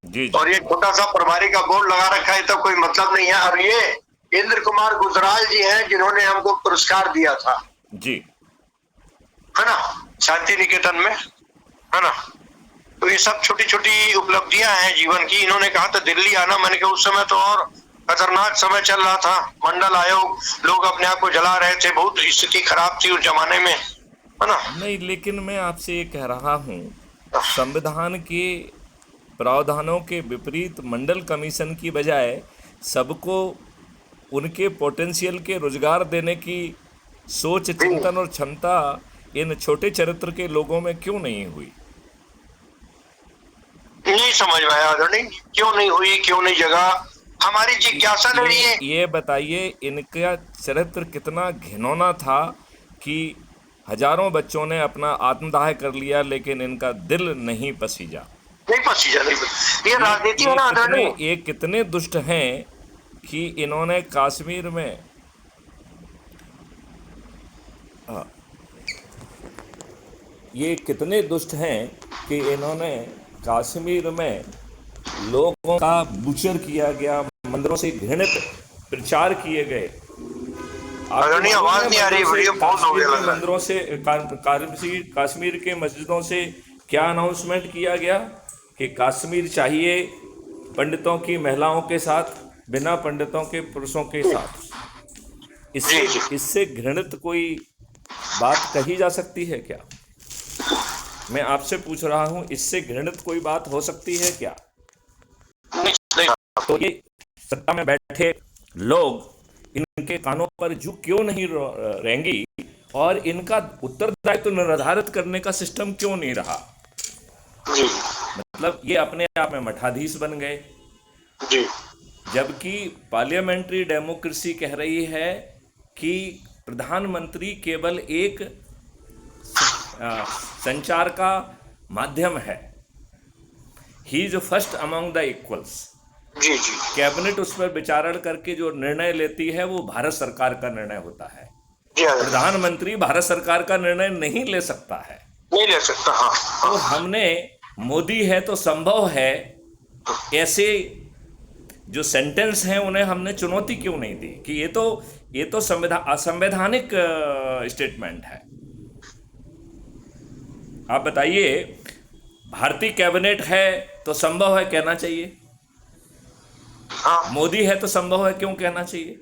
जी जी। और ये छोटा सा प्रभारी का बोर्ड लगा रखा है, तो कोई मतलब नहीं है। और ये इंद्र कुमार गुजराल जी हैं जिन्होंने हमको पुरस्कार दिया था, जी है ना, शांति निकेतन में, है ना। तो ये सब छोटी छोटी उपलब्धियां हैं जीवन की। इन्होंने कहा था दिल्ली आना, मैंने कहा उस समय तो और खतरनाक समय चल रहा था, मंडल आयोग, लोग अपने आप को जला रहे थे, बहुत स्थिति खराब थी उस जमाने में, है ना। नहीं, लेकिन मैं आपसे ये कह रहा हूँ, संविधान के प्रावधानों के विपरीत मंडल कमीशन की बजाय सबको उनके पोटेंशियल के रोजगार देने की सोच, जी, चिंतन और क्षमता इन छोटे चरित्र के लोगों में क्यों नहीं हुई? नहीं समझ में आया आदरणीय, क्यों नहीं हुई, क्यों नहीं जगा, हमारी जिज्ञासा नहीं है। ये बताइए, इनका चरित्र कितना घिनौना था कि हजारों बच्चों ने अपना आत्मदाह कर लिया, लेकिन इनका दिल नहीं पसीजा। नहीं पसीजा, नहीं पसीजा। ये राजनीति है ना आदरणीय। ये कितने दुष्ट हैं कि इन्होंने कश्मीर में, हाँ, ये कितने दुष्ट हैं कि इन्होंने कश्मीर में लोगों का बुचर किया गया, मंदिरों से घृणित प्रचार किए गए। आपको आदरणीय मालूम आवाज है नहीं आ रही, वीडियो बहुत हो कश्मीर गया के लग रहा है। मंदिरों से, कश्मीर के मस्जिदों से क्या अनाउंसमेंट किया गया कि कश्मीर चाहिए पंडितों की महिलाओं के साथ, बिना पंडितों के पुरुषों के साथ। जी इससे जी, इससे घृणित कोई बात कही जा सकती है क्या? मैं आपसे पूछ रहा हूं, इससे घृणित कोई बात हो सकती है क्या? नहीं, नहीं। तो ये सत्ता में बैठे लोग इनके कानों पर जू क्यों नहीं रहेंगी, और इनका उत्तरदायित्व तो निर्धारित करने का सिस्टम क्यों नहीं रहा? जी मतलब ये अपने आप में मठाधीश बन गए, जी जबकि पार्लियामेंट्री डेमोक्रेसी कह रही है कि प्रधानमंत्री केवल एक संचार का माध्यम है। He is first among the equals. जी जी, कैबिनेट उस पर विचारण करके जो निर्णय लेती है वो भारत सरकार का निर्णय होता है। जी आदरणीय। प्रधानमंत्री भारत सरकार का निर्णय नहीं ले सकता है। नहीं ले सकता, हाँ तो हाँ। हमने मोदी है तो संभव है, ऐसे जो सेंटेंस हैं उन्हें हमने चुनौती क्यों नहीं दी कि ये तो असंवैधानिक स्टेटमेंट है। आप बताइए, भारतीय कैबिनेट है तो संभव है कहना चाहिए, हाँ, मोदी है तो संभव है क्यों कहना चाहिए?